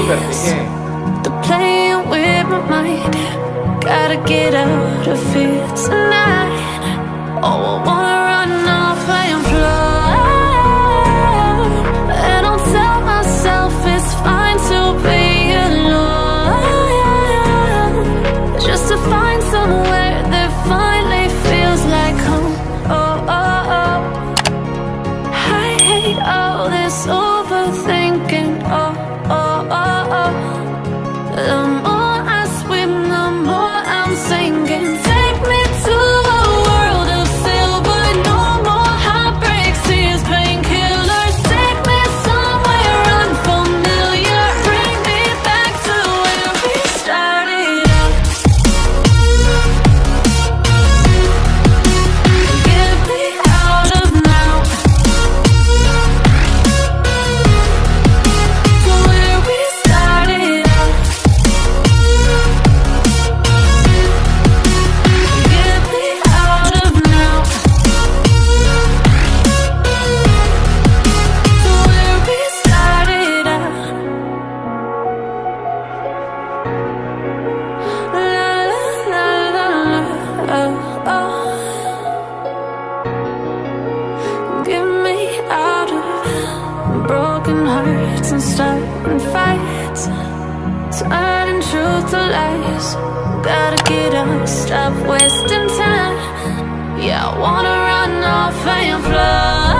the playing with my mind. Gotta get out of here tonight. Oh, I wanna run off and fly, and I'll tell myself it's fine to be alone, just to find somewhere that finally feels like home. Oh, oh, oh. I hate all this overthinking. Oh, oh, oh, oh. The more I swim, the more I'm sinking. Take me to a world of silver. No more heartbreaks, tears, painkillers. Take me somewhere unfamiliar. Bring me back to where we started out. Get me out of now, to where we started out. Get me out of now, to where we started out. La la la la, oh, oh. Get me out of broken hearts and starting fights, turning truth to lies. Gotta get up, stop wasting time. Yeah, I wanna run off and fly.